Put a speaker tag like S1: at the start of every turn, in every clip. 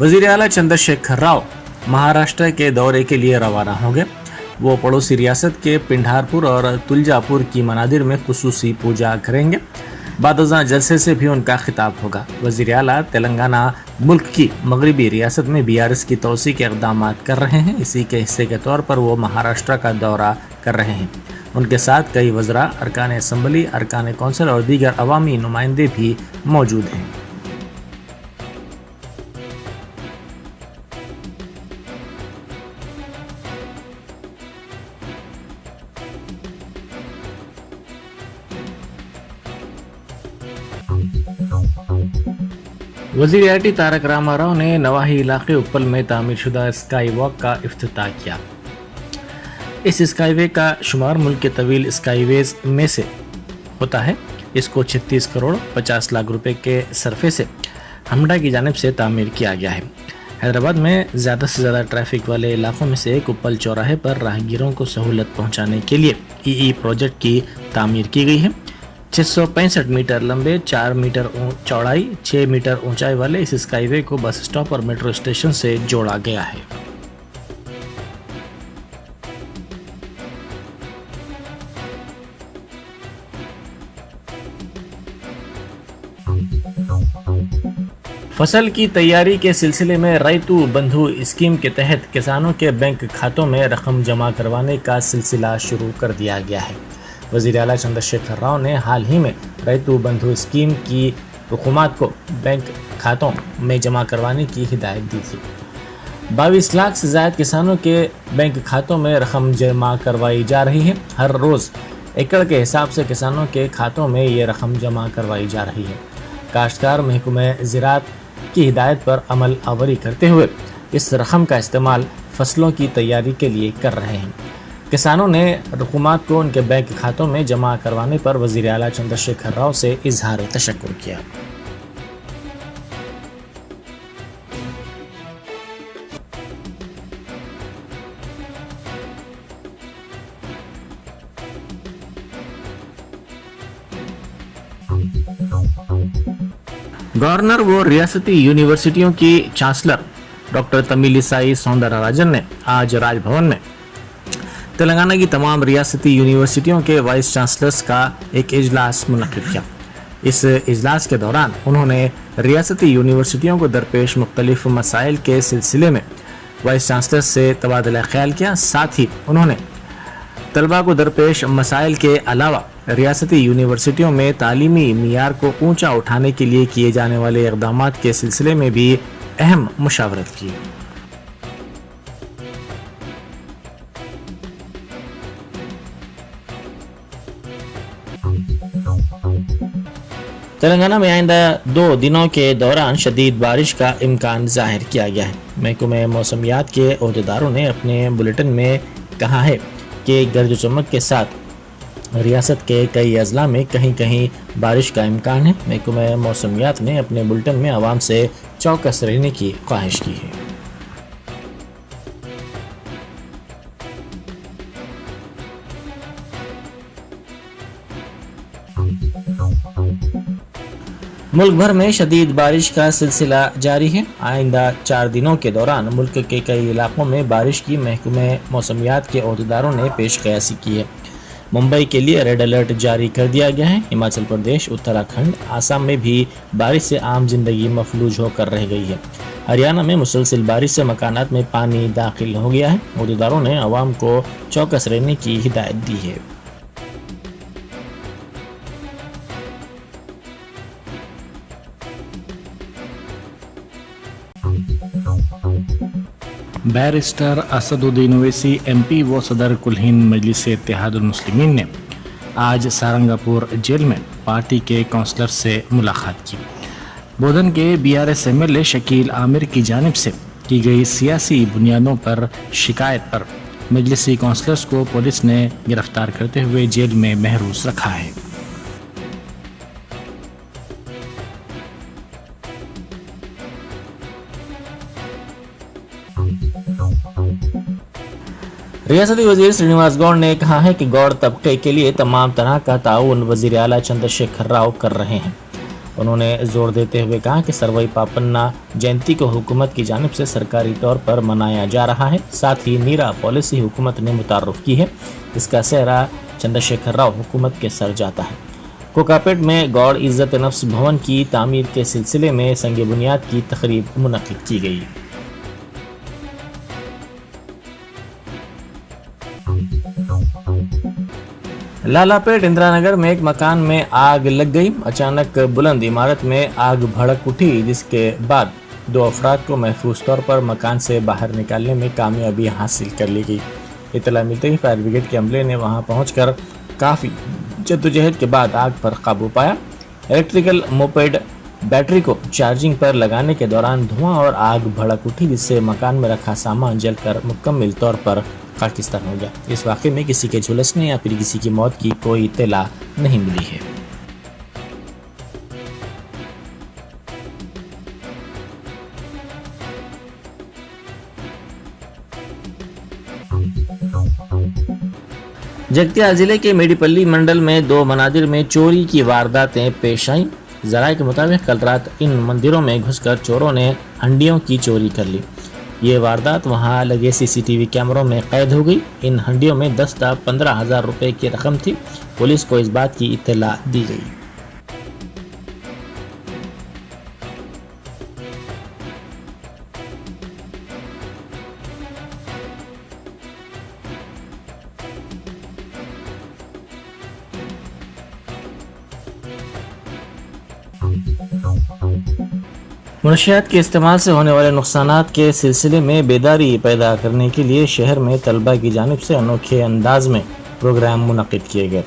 S1: वज़ीर आला चंद्रशेखर राव महाराष्ट्र के दौरे के लिए रवाना हो गए। वो पड़ोसी रियासत के पिंढारपुर और तुलजापुर की मनादिर में खुसूसी पूजा करेंगे। बादशाह जलसे से भी उनका खिताब होगा। वज़ीर आला तेलंगाना मुल्क की मगरबी रियासत में BRS की तोसी के इक़दाम कर रहे हैं। इसी के हिस्से के तौर पर वो महाराष्ट्र का दौरा कर रहे हैं। उनके साथ कई वज़रा, अरकान असम्बली, अरकान कौंसिल और दीगर अवामी नुमाइंदे भी मौजूद हैं। वज़ीर आईटी तारक रामाराव ने नवाही इलाके उप्पल में तामीरशुदा स्काई वॉक का इफ्तिताह किया। इस स्काईवे का शुमार मुल्क के तवील स्काईवेज में से होता है। इसको 36 करोड़ 50 लाख रुपए के सरफे से हमडा की जानिब से तामीर किया गया है। हैदराबाद में ज़्यादा से ज़्यादा ट्रैफिक वाले इलाकों में से एक उप्पल चौराहे पर राहगीरों को सहूलत पहुंचाने के लिए EE प्रोजेक्ट की तामीर की गई है। 665 मीटर लंबे, 4 मीटर चौड़ाई, 6 मीटर ऊंचाई वाले इस स्काईवे को बस स्टॉप और मेट्रो स्टेशन से जोड़ा गया है। फसल की तैयारी के सिलसिले में रैतु बंधु स्कीम के तहत किसानों के बैंक खातों में रकम जमा करवाने का सिलसिला शुरू कर दिया गया है। वज़ीर आला चंद्रशेखर राव ने हाल ही में रैतु बंधु स्कीम की रकूमात को बैंक खातों में जमा करवाने की हिदायत दी थी। 22 लाख से ज़्यादा किसानों के बैंक खातों में रकम जमा करवाई जा रही है। हर रोज़ एकड़ के हिसाब से किसानों के खातों में ये रकम जमा करवाई जा रही है। काश्तकार महकमे ज़राअत की हिदायत पर अमल आवरी करते हुए इस रकम का इस्तेमाल फसलों की तैयारी के लिए कर रहे हैं। किसानों ने रकूमात को उनके बैंक खातों में जमा करवाने पर वज़ीर आला चंद्रशेखर राव से इजहार तशक्कुर किया। गवर्नर व रियासती यूनिवर्सिटियों की चांसलर डॉक्टर तमिलिसाई सौंदरराजन ने आज राजभवन में तेलंगाना की तमाम रियासती यूनिवर्सिटियों के वाइस चांसलर्स का एक इजलास मुनक्किद किया। इस इजलास के दौरान उन्होंने रियासती यूनिवर्सिटियों को दरपेश मुख्तलिफ मसाइल के सिलसिले में वाइस चांसलर से तबादला ख्याल किया। साथ ही उन्होंने तलबा को दरपेश मसाइल के अलावा रियासती यूनिवर्सिटियों में तालीमी मियार को ऊंचा उठाने के लिए किए जाने वाले इक़दामात के सिलसिले में भी अहम मुशावरत की। तेलंगाना में आइंदा 2 दिनों के दौरान शदीद बारिश का इम्कान जाहिर किया गया है। महकमे मौसमियात के अहदेदारों ने अपने बुलेटिन में कहा है कि गर्द चमक के साथ रियासत के कई अजला में कहीं कहीं बारिश का इम्कान है। महकमे मौसमियात ने अपने बुलेटिन में आवाम से चौकस रहने की ख्वाहिश की है। मुल्क भर में शदीद बारिश का सिलसिला जारी है। आइंदा 4 दिनों के दौरान मुल्क के कई इलाकों में बारिश की महकमे मौसमियात के अहदेदारों ने पेश कयासी की है। मुंबई के लिए रेड अलर्ट जारी कर दिया गया है। हिमाचल प्रदेश, उत्तराखंड, आसाम में भी बारिश से आम जिंदगी मफलूज होकर रह गई है। हरियाणा में मुसलसल बारिश से मकानात में पानी दाखिल हो गया है। अहदेदारों ने अवाम को चौकस रहने की हिदायत दी है। बैरिस्टर असदुद्दीन ओवैसी MP व सदर कुल-हिंद मजलिस इत्तेहादुल मुस्लिमीन ने आज सारंगापुर जेल में पार्टी के काउंसलर से मुलाकात की। बोधन के BRS MLA शकील आमिर की जानिब से की गई सियासी बुनियादों पर शिकायत पर मजलिसी काउंसलर्स को पुलिस ने गिरफ्तार करते हुए जेल में महरूस रखा है। रियासती वजीर श्रीनिवास गौड़ ने कहा है कि गौड़ तबके के लिए तमाम तरह का ताउन वजीर आला चंद्रशेखर राव कर रहे हैं। انہوں نے زور دیتے ہوئے کہا کہ سروئی پاپنا جینتی کو حکومت کی جانب سے سرکاری طور پر منایا جا رہا ہے، ساتھ ہی نیرا پالیسی حکومت نے متعارف کی ہے، اس کا سہرا چندر شیکھر راؤ حکومت کے سر جاتا ہے۔ کوکاپیٹ میں گوڑ عزت نفس بھون کی تعمیر کے سلسلے میں سنگ بنیاد کی تقریب منعقد کی گئی۔ لالا پیٹ اندرا نگر میں ایک مکان میں آگ لگ گئی۔ اچانک بلند عمارت میں آگ بھڑک اٹھی، جس کے بعد 2 افراد کو محفوظ طور پر مکان سے باہر نکالنے میں کامیابی حاصل کر لی گئی۔ اطلاع ملتے ہی فائر بریگیڈ کے عملے نے وہاں پہنچ کر کافی جدوجہد کے بعد آگ پر قابو پایا۔ الیکٹریکل موپیڈ بیٹری کو چارجنگ پر لگانے کے دوران دھواں اور آگ بھڑک اٹھی، جس سے مکان میں رکھا سامان جل کر مکمل طور پر خاکستر ہو گیا۔ اس واقعے میں کسی کے جھلسنے یا پھر کسی کی موت کی کوئی اطلاع نہیں ملی ہے۔ جگتیال ضلع کے میڈی پلی منڈل میں 2 منادر میں چوری کی وارداتیں پیش آئیں۔ ذرائع کے مطابق کل رات ان مندروں میں گھس کر چوروں نے ہنڈیوں کی چوری کر لی۔ یہ واردات وہاں لگے CCTV کیمروں میں قید ہو گئی۔ ان ہنڈیوں میں 10 تا 15,000 روپے کی رقم تھی۔ پولیس کو اس بات کی اطلاع دی گئی۔ منشیات کے استعمال سے ہونے والے نقصانات کے سلسلے میں بیداری پیدا کرنے کے لیے شہر میں طلبہ کی جانب سے انوکھے انداز میں پروگرام منعقد کیے گئے۔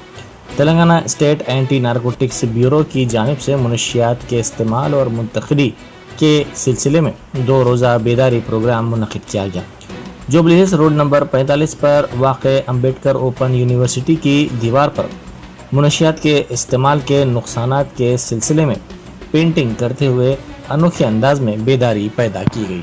S1: Telangana state anti narcotics bureau کی جانب سے منشیات کے استعمال اور منتقلی کے سلسلے میں 2 روزہ بیداری پروگرام منعقد کیا گیا۔ جوبلی ہلز روڈ نمبر 45 پر واقع امبیڈکر اوپن یونیورسٹی کی دیوار پر منشیات کے استعمال کے نقصانات کے سلسلے میں پینٹنگ کرتے ہوئے انوکھے انداز میں بیداری پیدا کی گئی۔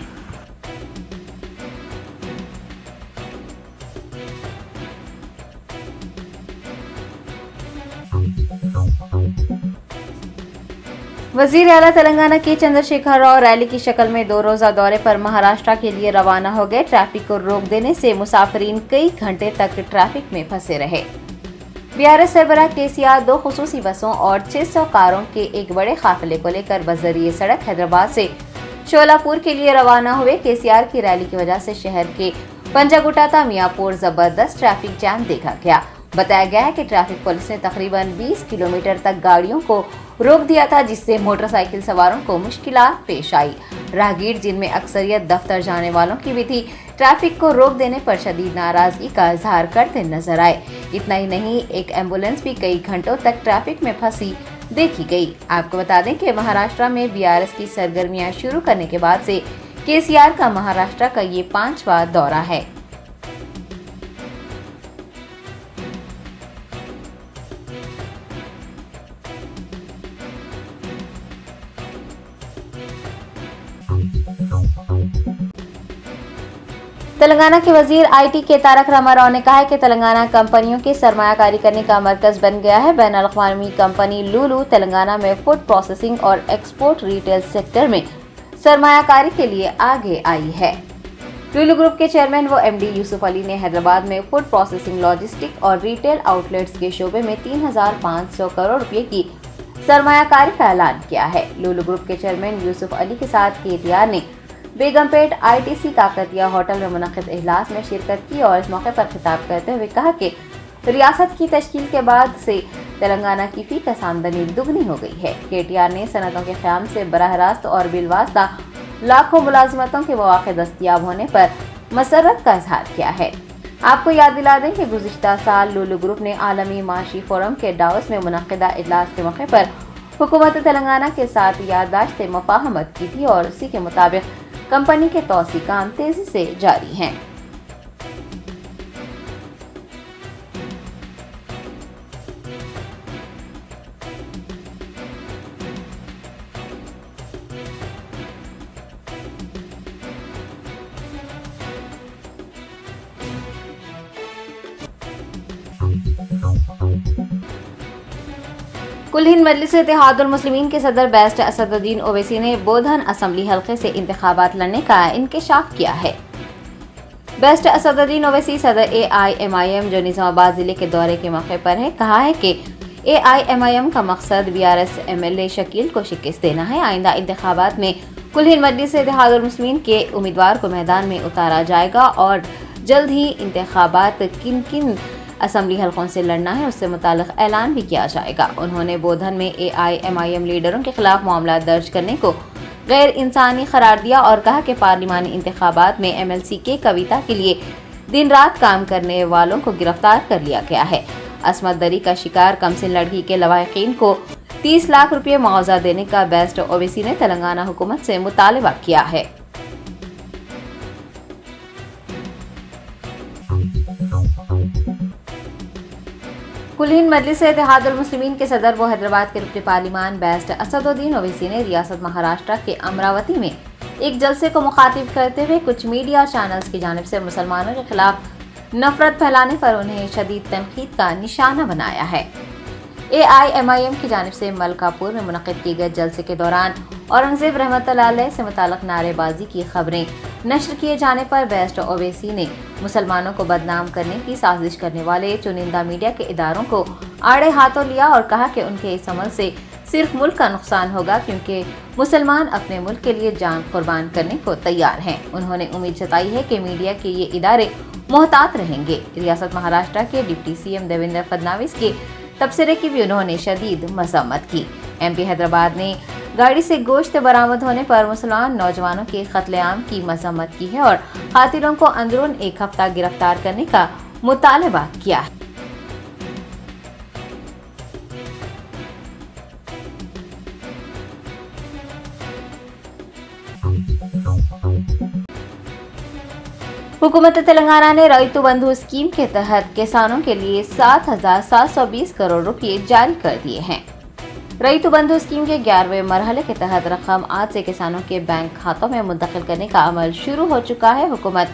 S2: وزیر اعلیٰ تلنگانہ کے چندر شیکھر راؤ ریلی کی شکل میں 2 روزہ دورے پر مہاراشٹر کے لیے روانہ ہو گئے۔ ٹریفک کو روک دینے سے مسافرین کئی گھنٹے تک ٹریفک میں پھنسے رہے۔ BRS سربراہ KCR 2 خصوصی بسوں اور 600 کاروں کے ایک بڑے قافلے کو لے کر بذریعہ سڑک حیدرآباد سے شولاپور کے لیے روانہ ہوئے۔ KCR کی ریلی کی وجہ سے شہر کے پنجاگٹا تا میاں پور زبردست ٹریفک جام دیکھا گیا۔ بتایا گیا ہے کہ ٹریفک پولیس نے تقریباً 20 کلومیٹر تک گاڑیوں کو روک دیا تھا، جس سے موٹر سائیکل سواروں کو مشکلات پیش آئی۔ راہگیر، جن میں اکثریت دفتر جانے والوں کی بھی تھی، ٹریفک کو روک دینے پر شدید ناراضگی کا اظہار کرتے نظر آئے۔ اتنا ہی نہیں، ایک ایمبولینس بھی کئی گھنٹوں تک ٹریفک میں پھنسی دیکھی گئی۔ آپ کو بتا دیں کہ مہاراشٹر میں BRS کی سرگرمیاں شروع کرنے کے بعد سے KCR کا مہاراشٹر کا یہ 5واں دورہ ہے۔ تلنگانہ کے وزیر IT کے تارک راما راؤ نے کہا ہے کہ تلنگانہ کمپنیوں کے سرمایہ کاری کرنے کا مرکز بن گیا ہے۔ بین الاقوامی کمپنی لولو تلنگانہ میں فوڈ پروسیسنگ اور ایکسپورٹ ریٹیل سیکٹر میں سرمایہ کاری کے لیے آگے آئی ہے۔ لولو گروپ کے چیئرمین و MD یوسف علی نے حیدرآباد میں فوڈ پروسیسنگ، لاجسٹک اور ریٹیل آؤٹ لیٹس کے شعبے میں 3,500 کروڑ روپے کی سرمایہ کاری کا اعلان کیا ہے۔ لولو گروپ کے چیئرمین یوسف علی کے ساتھ KTR نے بیگم پیٹ ITC کاکتیہ ہوٹل میں منعقد اجلاس میں شرکت کی اور اس موقع پر خطاب کرتے ہوئے کہا کہ ریاست کی تشکیل کے بعد سے تلنگانہ کی فی کس آمدنی دگنی ہو گئی ہے۔ KTR نے صنعتوں کے قیام سے براہ راست اور بالواسطہ لاکھوں ملازمتوں کے مواقع دستیاب ہونے پر مسرت کا اظہار کیا ہے۔ آپ کو یاد دلا دیں کہ گزشتہ سال لولو گروپ نے عالمی معاشی فورم کے ڈاوس میں منعقدہ اجلاس کے موقع پر حکومت تلنگانہ کے ساتھ یادداشت مفاہمت کی تھی اور اسی کے مطابق کمپنی کے توسیع کام تیزی سے جاری ہیں۔ कुल हिंद मजलिस इत्तेहादुल मुस्लिमीन के सदर बैरिस्टर असदुद्दीन ओवैसी ने बोधन असम्बली हल्के से इंतखाबात लड़ने का इंकशाफ किया है। बैरिस्टर असदुद्दीन ओवैसी सदर AIMIM जो निजामाबाद जिले के दौरे के मौके पर है, कहा है कि AIMIM का मकसद BRS MLA शकील को शिकस्त देना है। आइंदा इंतखाबात में कुल हिंद मजलिस इत्तेहादुल मुस्लिमीन के उम्मीदवार को मैदान में उतारा जाएगा और जल्द ही इंतखाबात किन किन असम्बली हलकों से लड़ना है उससे मुताल्लिक ऐलान भी किया जाएगा। उन्होंने बोधन में AIMIM लीडरों के खिलाफ मामला दर्ज करने को गैर इंसानी करार दिया और कहा कि पार्लिमानी इंतखाबात में MLC के कविता के लिए दिन रात काम करने वालों को गिरफ्तार कर लिया गया है। असमत दरी का शिकार कमसिन लड़की के लवाहिकीन को 30 लाख रुपये मुआवजा देने का बैरिस्टर ओवैसी ने तेलंगाना हुकूमत से मुतालबा किया है। कुल हिंद मजलिस इत्तेहादुल मुस्लिमीन के सदर व हैदराबाद के रुकन पार्लिमान बैरिस्टर असदुद्दीन ओवैसी ने रियासत महाराष्ट्र के अमरावती में एक जलसे को मुखातिब करते हुए कुछ मीडिया चैनल्स की जानिब से मुसलमानों के खिलाफ नफरत फैलाने पर उन्हें शदीद तनकीद का निशाना बनाया है। AIMIM की जानिब से मलकापुर में मुनक़िद किए गए जलसे के दौरान औरंगजेब रहमतुल्लाह अलैह से मुताल्लिक़ नारेबाजी की खबरें नश्र किए जाने पर बैरिस्टर ओवैसी ने मुसलमानों को बदनाम करने की साजिश करने वाले चुनिंदा मीडिया के इदारों को आड़े हाथों लिया और कहा कि उनके इस अमल से सिर्फ मुल्क का नुकसान होगा क्योंकि मुसलमान अपने मुल्क के लिए जान कुर्बान करने को तैयार हैं। उन्होंने उम्मीद जताई है कि मीडिया के ये इदारे मोहतात रहेंगे। रियासत महाराष्ट्र के डिप्टी CM देवेंद्र फडणवीस के तबसरे की भी उन्होंने शदीद मजम्मत की। MP हैदराबाद ने गाड़ी से गोश्त बरामद होने पर मुसलमान नौजवानों के कत्लेआम की मजम्मत की है और कातिलों को अंदरून एक हफ्ता गिरफ्तार करने का मुतालबा किया है। हुकूमत तेलंगाना ने रईतु बंधु स्कीम के तहत किसानों के लिए 7,720 करोड़ रुपए जारी कर दिए हैं। रईतु बंधु स्कीम के 11वें मरहले के तहत रकम आज से किसानों के बैंक खातों में मुंतकिल करने का अमल शुरू हो चुका है। हुकूमत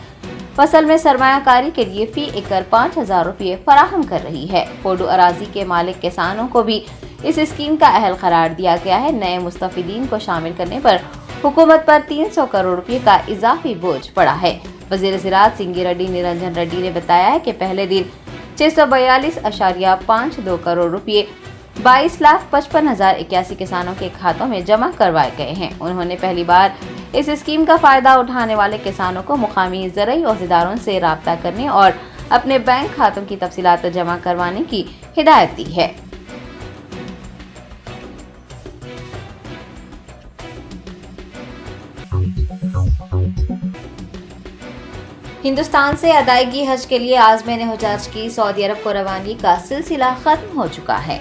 S2: फसल में सरमायाकारी के लिए फी एकड़ 5,000 रुपये फराहम कर रही है। पोडू अराजी के मालिक किसानों को भी इस स्कीम का अहल करार दिया गया है। नए मुस्तफीदीन को शामिल करने पर हुकूमत पर 300 करोड़ रुपये का इजाफी बोझ पड़ा है। वज़ीर ज़राअत सिंगी रेड्डी निरंजन रेड्डी ने बताया है कि पहले दिन 642.52 करोड़ रुपये 22,55,081 किसानों के खातों में जमा करवाए गए हैं। उन्होंने पहली बार इस स्कीम का फायदा उठाने वाले किसानों को मुकामी ज़रई औज़दारों से राब्ता करने और अपने बैंक खातों की तफसीलात जमा करवाने की हिदायत दी है। हिंदुस्तान से अदायगी हज के लिए आज़मीन हुज्जाज की सऊदी अरब को रवानगी का सिलसिला खत्म हो चुका है।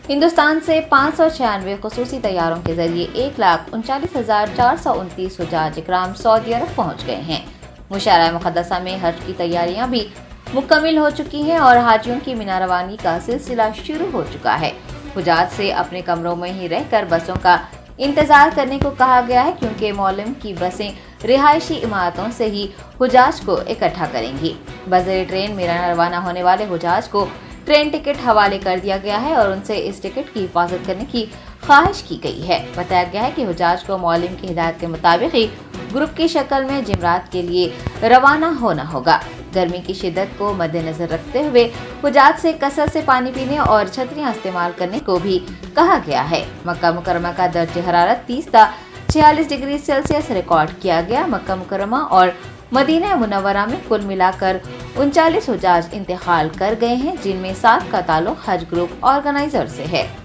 S2: हिंदुस्तान से 596 खुसूसी तैयारों के जरिए 1,39,429 हुज्जाज इकराम सऊदी अरब पहुंच गए हैं। मुशारा मुक़द्दसा में हज की तैयारियां भी मुकम्मल हो चुकी हैं और हाजियों की मीना रवानी का सिलसिला शुरू हो चुका है। हुज्जाज से अपने कमरों में ही रहकर बसों का इंतजार करने को कहा गया है क्योंकि मौलम की बसें रिहायशी इमारतों से ही हुज्जाज को इकट्ठा करेंगी। बज़र ट्रेन मीना रवाना होने वाले हुज्जाज को ट्रेन टिकट हवाले कर दिया गया है और उनसे इस टिकट की हिफाजत करने की ख्वाहिश की गई है। बताया गया है कि हुज्जाज को मौलम की हिदायत के मुताबिक ही ग्रुप की शक्ल में जिमरात के लिए रवाना होना होगा। गर्मी की शिद्दत को मद्देनजर रखते हुए हुज्जाज से कसरत से पानी पीने और छतरियां इस्तेमाल करने को भी कहा गया है। मक्का मुकर्रमा का दर्जे हरारत 30 डिग्री सेल्सियस रिकॉर्ड किया गया। मक्का मुकर्रमा और मदीना मुनव्वरा में कुल मिलाकर 39 हुज्जाज इंतकाल कर गए हैं, जिनमें 7 का ताल्लुक हज ग्रुप ऑर्गेनाइजर से है।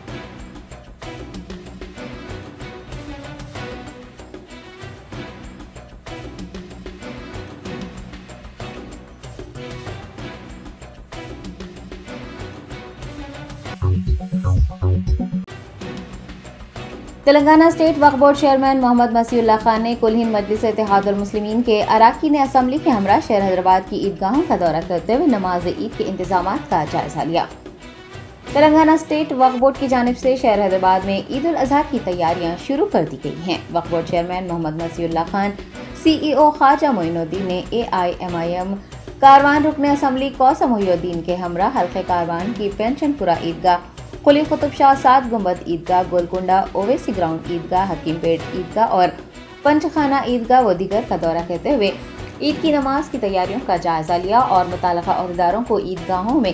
S2: तेलंगाना स्टेट वक्फ बोर्ड चेयरमैन मोहम्मद मसीउल्लाह खान ने कुल हिंद मजलिस इत्तेहादुल मुस्लिमीन के अराकीन असम्बली के हमरा शहर हैदराबाद की ईदगाहों का दौरा करते हुए नमाज ईद के इंतजामात का जायजा लिया। तेलंगाना स्टेट वक्फ बोर्ड की जानिब से शहर हैदराबाद में ईद उल अजहा की तैयारियां शुरू कर दी गई हैं। Waqf board chairman Mohammed Masiullah Khan, CEO Khwaja Moinuddin ने AIMIM कारवान रुकन असम्बली कौसम मोहिउद्दीन के हमरा हल्के कारवान की पेंशनपुरा ईदगाह कुली कुतुब शाह 7 गुंबद ईदगाह, गोलकुंडा ओवैसी ग्राउंड ईदगाह, हकीमपेट ईदगाह और पंचखाना ईदगाह व दीगर का दौरा करते हुए ईद की नमाज की तैयारियों का जायजा लिया और मुताल्लिका अहदेदारों को ईदगाहों में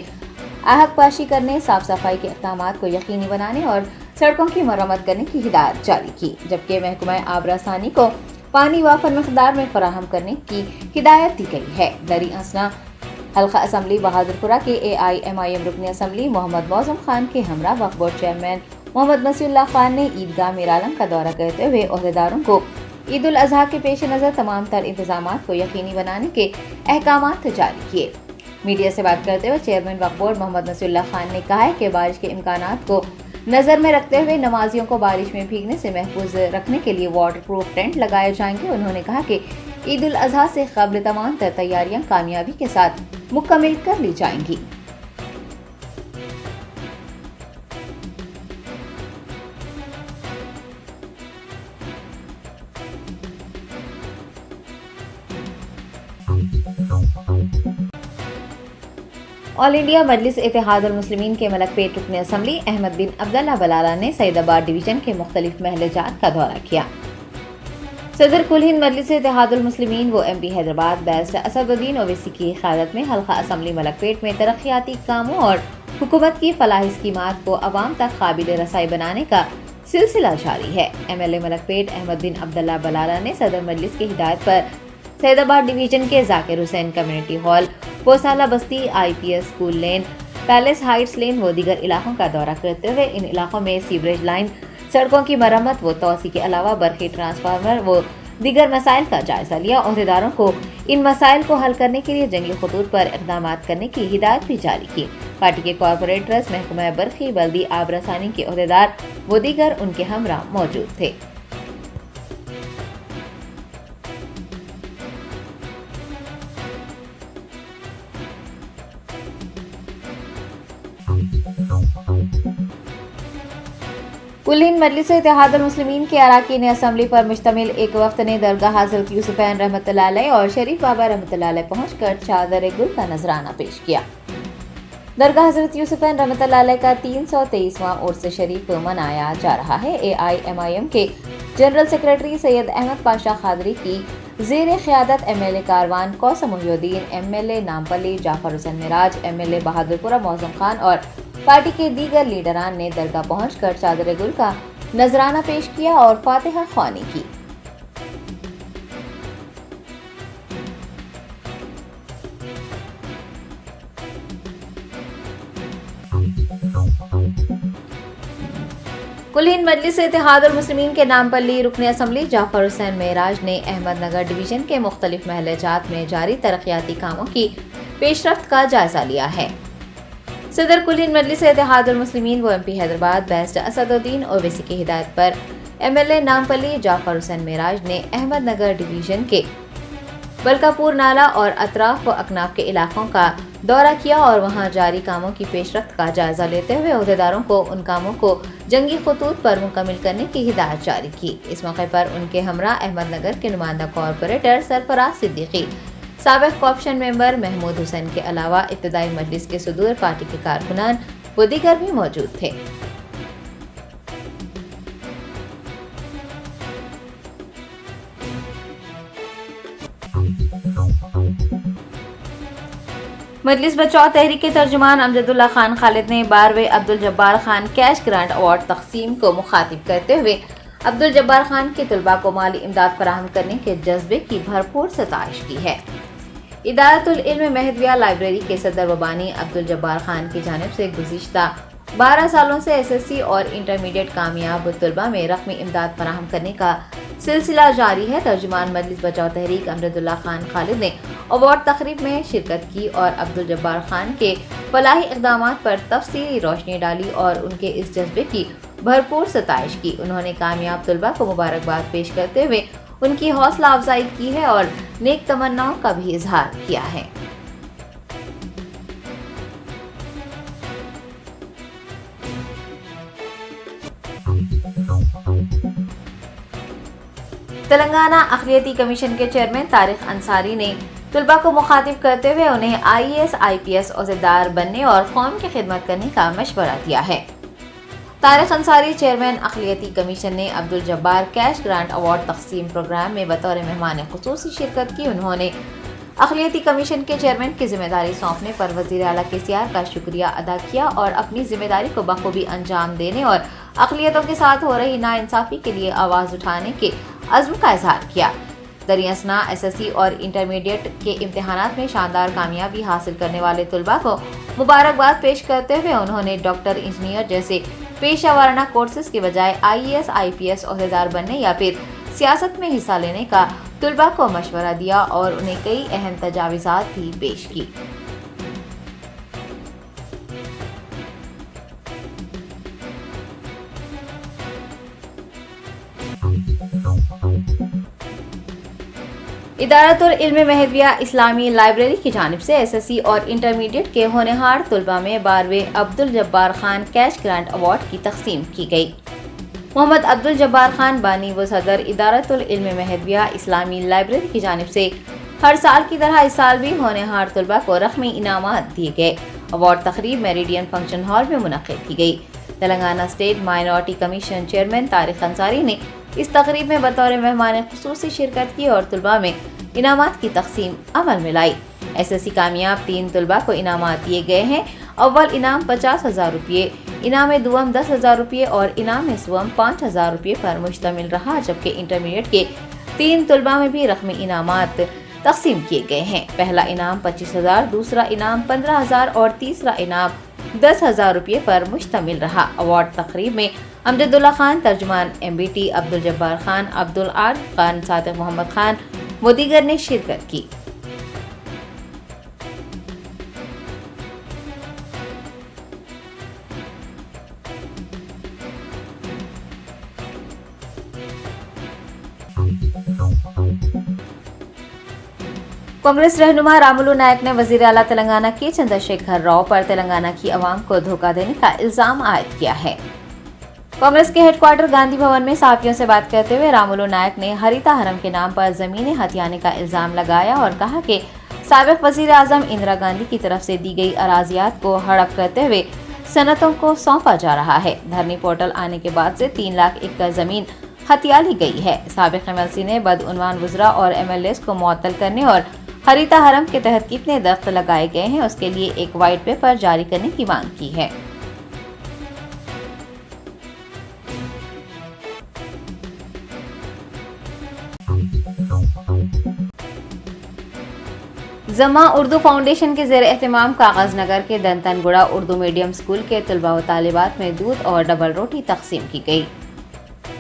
S2: आहक पाशी करने, साफ सफाई के इक़दामात को यकीनी बनाने और सड़कों की मरम्मत करने की हिदायत जारी की, जबकि महकमा आबरा सानी को पानी वाफर मकदार में फराहम करने की हिदायत दी गई है। दरी असना हल्का असम्बली बहादुरपुरा के AIMIM रुकनी असम्बली मोहम्मद मौज़म खान के हमरा वक्फ बोर्ड चेयरमैन मोहम्मद मसीउल्लाह खान ने ईदगाह मीरालम का दौरा करते हुए अहदेदारों को ईद उल अजहा के पेश नज़र तमाम तर इंतजामात को यकीनी बनाने के अहकामात जारी किए। मीडिया से बात करते हुए चेयरमैन वक्फ बोर्ड मोहम्मद मसीउल्लाह खान ने कहा है कि बारिश के इम्कानात को नज़र में रखते हुए नमाजियों को बारिश में भीगने से महफूज रखने के लिए वाटर प्रूफ टेंट लगाए जाएंगे। उन्होंने कहा कि ईद उल अजहा से क़ब्ल तमाम तर तैयारियां कामयाबी के साथ मुकम्मल कर ली जाएंगी। ऑल इंडिया मजलिस इत्तेहादुल मुस्लिमीन के मलकपेट रुकनी असम्बली अहमद बिन अब्दुल्ला बलाला ने सईदाबाद डिवीजन के मुख्तलिफ महलजात का दौरा किया। सदर कुल हिंद मजलिस इत्तेहादुल मुस्लिमीन व MP हैदराबाद बैरिस्टर असदुद्दीन ओवैसी की क़यादत में हल्का असम्बली मलकपेट में तरक्याती कामों और हुकूमत की फलाही स्कीमात को अवाम तक काबिल रसाई बनाने का सिलसिला जारी है। MLA मलकपेट अहमद बिन अब्दुल्ला बलाला ने सदर मजलिस की हिदायत पर सईदाबाद डिवीजन के जाकिर हुसैन कम्युनिटी हॉल, पोसाला बस्ती, IPS school lane, palace Heights लेन व दीगर इलाकों का दौरा करते हुए इन इलाकों में सीवरेज लाइन, सड़कों की मरम्मत व तोसी के अलावा बरक़ी ट्रांसफार्मर व दीगर मसाइल का जायजा लिया। अहदेदारों को इन मसाइल को हल करने के लिए जंगी खतूत पर इक़दामात करने की हिदायत भी जारी की। पार्टी के कॉरपोरेटर्स, महकमा बरक़ी, बल्दी आबरा सानी के अहदेदार व दीगर उनके हमरा मौजूद थे। कुल हिंद मजलिस इत्तेहादुल मुस्लिमीन के अरकान असम्बली पर मुश्तमिल एक वफ्द ने दरगाह हज़रत यूसुफ़ैन रहमतुल्लाह अलैह और शरीफ बाबा रहमतुल्लाह अलैह पहुंचकर चादर गुल का नजराना पेश किया। दरगाह हज़रत यूसुफ़ैन रहमतुल्लाह अलैह का 323वां उर्स शरीफ मनाया जा रहा है। AIMIM के जनरल सेक्रेटरी सैयद अहमद पाशा खादरी की ज़ेर क़यादत MLA Karwan कौसम Mohiuddin, MLA Nampally Jafar Hussain Miraj, MLA Bahadurpura Mauzam Khan और पार्टी के दीगर लीडरान ने दरगाह पहुंचकर चादर गुल का नजराना पेश किया और फातिहा ख्वानी की। कुल हिंद मजलिस इत्तेहादुल मुस्लिमीन के नामपल्ली रुकनी असम्बली जाफर हुसैन मेराज ने अहमदनगर डिवीजन के मुख्तलिफ महलजात में जारी तरक्याती कामों की पेशरफ्त का जायजा लिया है। सदर कुल हिंद मजलिस इत्तेहादुल मुस्लिमीन व MP हैदराबाद बैरिस्टर असदुद्दीन ओवैसी की हिदायत पर MLA नामपल्ली जाफर हुसैन मेराज ने अहमदनगर डिवीजन के बलकापुर नाला और अतराफ व अकनाफ के इलाकों का दौरा किया और वहां जारी कामों की पेशरफ्त का जायजा लेते हुए अहदेदारों को उन कामों को जंगी खतूत पर मुकम्मल करने की हिदायत जारी की। इस मौके पर उनके हमरा अहमदनगर के नुमाइंदा कॉरपोरेटर सरफराज सिद्दीकी, साबिक़ कॉर्पोरेशन मेंबर महमूद हुसैन के अलावा इब्तिदाई मजलिस के सदूर, पार्टी के कारकुनान व दीगर भी मौजूद थे। मजलिस बचाओ तहरीक के तर्जुमान अमजदुल्ला खान खालिद ने 12वें Abdul Jabbar Khan cash grant award तकसीम को मुखातिब करते हुए अब्दुल जब्बार खान के तलबा को माली इमदाद फराहम करने के जज्बे की भरपूर सताइश की है। इदारतुल इल्म महदविया लाइब्रेरी के सदर व बानी अब्दुल जब्बार खान की जानिब से गुज़िश्ता 12 सालों से SSC और इंटरमीडिएट कामयाब तलबा में रकमी इमदाद फराहम करने का सिलसिला जारी है। तर्जुमान मजलिस बचाओ तहरीक अमजदुल्ला खान खालिद ने अवार्ड तकरीब में शिरकत की और अब्दुल जब्बार खान के फलाही इक़दामात पर तफसीली रोशनी डाली और उनके इस जज्बे की भरपूर सताइश की। उन्होंने कामयाब तलबा को मुबारकबाद पेश करते हुए उनकी हौसला अफजाई की है और नेक तमन्नाओं का भी इजहार किया है। तेलंगाना अक़लियती कमीशन के चेयरमैन तारिक अंसारी ने तलबा को मुखातिब करते हुए उन्हें IAS IPS औज़ेदार बनने और कौम की खिदमत करने का मशवरा दिया है। طارق انصاری چیئرمین اقلیتی کمیشن نے عبدالجبار کیش گرانٹ ایوارڈ تقسیم پروگرام میں بطور مہمان خصوصی شرکت کی. انہوں نے اقلیتی کمیشن کے چیئرمین کی ذمہ داری سونپنے پر وزیر اعلیٰ KCR کا شکریہ ادا کیا اور اپنی ذمہ داری کو بخوبی انجام دینے اور اقلیتوں کے ساتھ ہو رہی ناانصافی کے لیے آواز اٹھانے کے عزم کا اظہار کیا. دریں اثنا SSC اور انٹرمیڈیٹ کے امتحانات میں شاندار کامیابی حاصل کرنے والے طلباء کو مبارکباد پیش کرتے ہوئے انہوں نے ڈاکٹر، انجینئر جیسے پیشہ ورانہ کورسز کے بجائے IAS IPS عہدیدار بننے یا پھر سیاست میں حصہ لینے کا طلباء کو مشورہ دیا اور انہیں کئی اہم تجاویزات بھی پیش کی. ادارۃ العلم مہدویہ اسلامی لائبریری کی جانب سے SSC اور انٹرمیڈیٹ کے ہونہار طلباء میں 12ویں Abdul Jabbar Khan cash grant award کی تقسیم کی گئی. محمد عبدالجبار خان بانی و صدر ادارۃ العلم مہدویہ اسلامی لائبریری کی جانب سے ہر سال کی طرح اس سال بھی ہونہار طلباء کو رقمی انعامات دیے گئے. ایوارڈ تقریب میریڈین فنکشن ہال میں منعقد کی گئی. Telangana state minority commission chairman Tariq Ansari نے اس تقریب میں بطور مہمان خصوصی شرکت کی اور طلباء میں انعامات کی تقسیم عمل میں لائی. SSC کامیاب 3 طلباء کو انعامات دیے گئے ہیں. اول انعام 50,000 روپے، انعام دوم 10,000 روپے اور انعام سوم 5,000 روپے پر مشتمل رہا، جبکہ انٹرمیڈیٹ کے 3 طلباء میں بھی رقمی انعامات تقسیم کیے گئے ہیں. پہلا انعام 25,000، دوسرا انعام 15,000 اور تیسرا انعام 10,000 روپے پر مشتمل رہا. ایوارڈ تقریب میں امجد اللہ خان ترجمان MBT، عبدالجبار خان، عبدالعارف خان، صادق محمد خان و دیگر نے شرکت کی. کانگریس رہنما رامولو نائک نے وزیر اعلیٰ تلنگانہ کے چندر شیکھر راؤ پر تلنگانہ کی عوام کو دھوکہ دینے کا الزام عائد کیا ہے. کانگریس کے ہیڈ کوارٹر گاندھی بھون میں صحافیوں سے بات کرتے ہوئے رامولو نائک نے ہریتا حرم کے نام پر زمینیں ہتھیانے کا الزام لگایا اور کہا کہ سابق وزیر اعظم اندرا گاندھی کی طرف سے دی گئی اراضیات کو ہڑپ کرتے ہوئے صنعتوں کو سونپا جا رہا ہے. دھرنی پورٹل آنے کے بعد سے 3 لاکھ ایکڑ زمین ہتھیا لی گئی ہے. سابق MLC نے بدعنوان وزراء اور MLAs کو معطل کرنے اور ہریتا حرم کے تحت کتنے درخت لگائے گئے ہیں اس کے لیے ایک وائٹ پیپر جاری کرنے کی مانگ کی ہے. زما اردو فاؤنڈیشن کے زیر اہتمام کاغذ نگر کے دنتن گڑا اردو میڈیم اسکول کے طلباء و طالبات میں دودھ اور ڈبل روٹی تقسیم کی گئی.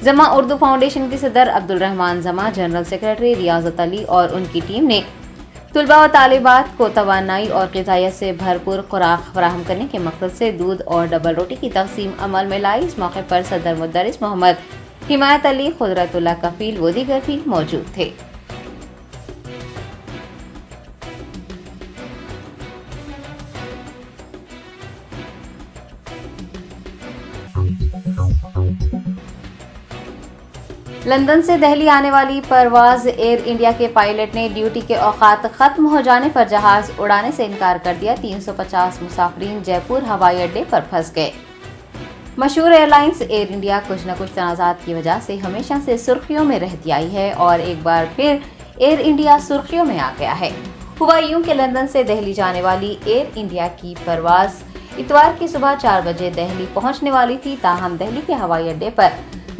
S2: زما اردو فاؤنڈیشن کے صدر عبدالرحمان زما، جنرل سیکرٹری ریاضت علی اور ان کی ٹیم نے طلباء و طالبات کو توانائی اور غذائیت سے بھرپور خوراک فراہم کرنے کے مقصد سے دودھ اور ڈبل روٹی کی تقسیم عمل میں لائی. اس موقع پر صدر مدرس محمد حمایت علی، قدرت اللہ کفیل و دیگر بھی موجود تھے. لندن سے دہلی آنے والی پرواز ایئر انڈیا کے پائلٹ نے ڈیوٹی کے اوقات ختم ہو جانے پر جہاز اڑانے سے انکار کر دیا. 350 مسافرین جے پور ہوائی اڈے پر پھنس گئے. مشہور ایئر لائنز ایئر انڈیا کچھ نہ کچھ تنازعات کی وجہ سے ہمیشہ سے سرخیوں میں رہتی آئی ہے اور ایک بار پھر ایئر انڈیا سرخیوں میں آ گیا ہے. ہوا یوں کہ لندن سے دہلی جانے والی ایئر انڈیا کی پرواز اتوار کی صبح 4 بجے دہلی پہنچنے والی تھی، تاہم دہلی کے ہوائی اڈے پر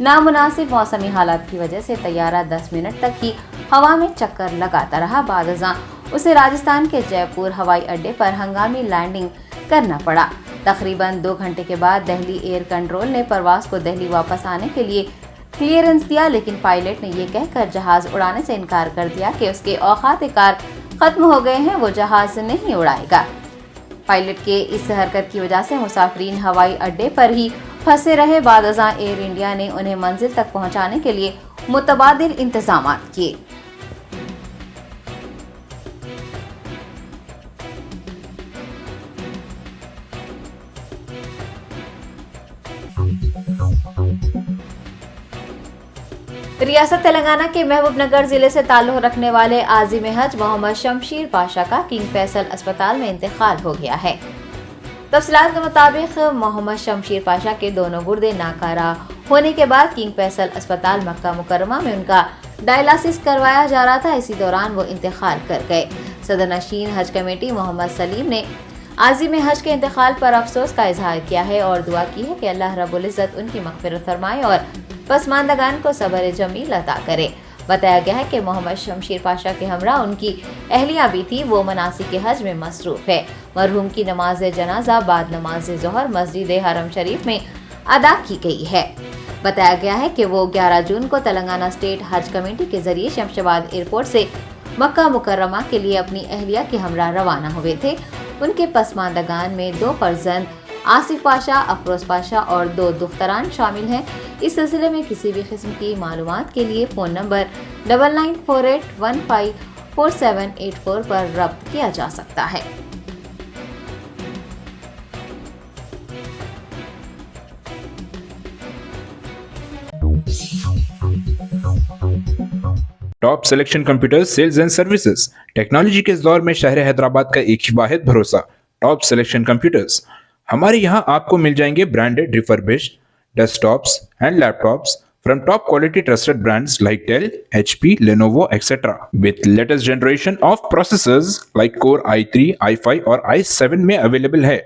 S2: نامناسب موسمی حالات کی وجہ سے طیارہ 10 منٹ تک ہی ہوا میں چکر لگاتا رہا. بعد ازاں اسے راجستھان کے جے پور ہوائی اڈے پر ہنگامی لینڈنگ کرنا پڑا. تقریباً 2 گھنٹے کے بعد دہلی ایئر کنٹرول نے پرواز کو دہلی واپس آنے کے لیے کلیئرنس دیا، لیکن پائلٹ نے یہ کہہ کر جہاز اڑانے سے انکار کر دیا کہ اس کے اوقات کار ختم ہو گئے ہیں، وہ جہاز نہیں اڑائے گا. پائلٹ کے اس حرکت کی وجہ سے مسافرین ہوائی اڈے پر ہی پھنسے رہے. بعد ازاں ایئر انڈیا نے انہیں منزل تک پہنچانے کے لیے متبادل انتظامات کیے. ریاست تلنگانہ کے محبوب نگر ضلع سے تعلق رکھنے والے عازم حج محمد شمشیر پاشا کا کنگ فیصل اسپتال میں انتقال ہو گیا ہے. तफसीलात के मुताबिक मोहम्मद शमशीर पाशा के दोनों गुर्दे नाकारा होने के बाद किंग फैसल अस्पताल मक्का मुकर्रमा में उनका डायलिसिस करवाया जा रहा था। इसी दौरान वो इंतकाल कर गए। सदर नशीन हज कमेटी मोहम्मद सलीम ने आज़िम हज के इंतकाल पर अफसोस का इजहार किया है और दुआ की है कि अल्लाह रब्बुल इज़्ज़त उनकी मग़फ़िरत फरमाए और पसमानदगान को सब्र जमील अता करे। बताया गया है कि मोहम्मद शमशीर पाशा के हमरा उनकी अहलिया भी थी। वो मनासिक हज में मसरूफ़ है। मरहूम की नमाज जनाजा बाद नमाज ज़ोहर मस्जिद हरम शरीफ में अदा की गई है। बताया गया है कि वो 11 जून को तेलंगाना स्टेट हज कमेटी के जरिए शमशाबाद एयरपोर्ट से मक्का मुकर्रमा के लिए अपनी अहलिया के हमरा रवाना हुए थे। उनके पसमानदगान में 2 फर्जंद आसिफ पाशा, अफरोज पाशा और 2 दुख्तरान शामिल हैं। इस सिलसिले में किसी भी किस्म की मालूमात के लिए फ़ोन नंबर 9948154784 पर रब्त किया जा सकता है।
S3: Top selection computers sales and services. Technology के इस दौर में शहर हैदराबाद का एक ही वाहिद भरोसा टॉप सिलेक्शन कंप्यूटर्स। हमारे यहाँ आपको मिल जाएंगे branded refurbished desktops and laptops from top quality trusted brands like Dell, HP, Lenovo, etc. with latest generation of processors like Core i3, i5 और i7 में अवेलेबल है।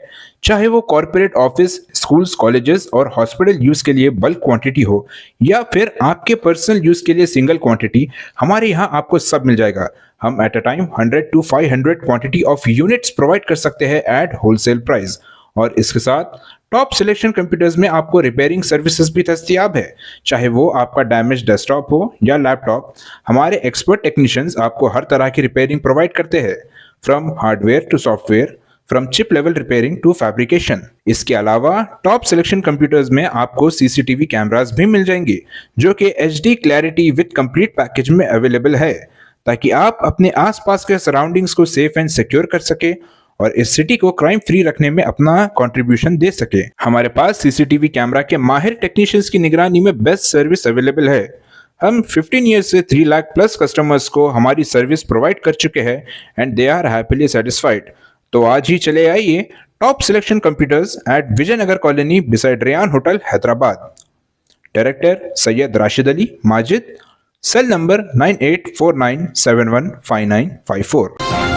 S3: चाहे वो कॉर्पोरेट ऑफिस, स्कूल्स, कॉलेजेस और हॉस्पिटल यूज के लिए bulk quantity हो या फिर आपके पर्सनल यूज के लिए सिंगल क्वांटिटी, हमारे यहाँ आपको सब मिल जाएगा। हम at a time 100 to 500 quantity of units provide कर सकते हैं एट होलसेल प्राइस। और इसके साथ टॉप सिलेक्शन कंप्यूटर्स में आपको रिपेयरिंग सर्विसेज भी दस्तयाब है। चाहे वो आपका डैमेज डेस्कटॉप हो या लैपटॉप, हमारे एक्सपर्ट टेक्नीशियंस आपको हर तरह की रिपेयरिंग प्रोवाइड करते हैं, from hardware to software, from chip level repairing to fabrication. इसके अलावा टॉप सिलेक्शन कंप्यूटर्स में आपको सीसीटीवी कैमरास भी मिल जाएंगे जो कि HD clarity with complete package में अवेलेबल है, ताकि आप अपने आसपास के सराउंडिंग्स को सेफ एंड सिक्योर कर सके और इस सिटी को क्राइम फ्री रखने में अपना कंट्रीब्यूशन दे सके। हमारे पास सीसीटीवी कैमरा के माहिर टेक्नीशियंस की निगरानी में बेस्ट सर्विस अवेलेबल है। हम 15 ईयर्स से 3 लाख प्लस कस्टमर्स को हमारी सर्विस प्रोवाइड कर चुके हैं and they are happily satisfied. तो आज ही चले आइए top selection computers at Vijayanagar colony beside Ryan hotel Hyderabad. Director Syed Rashid Ali Majid, cell number 9849715954।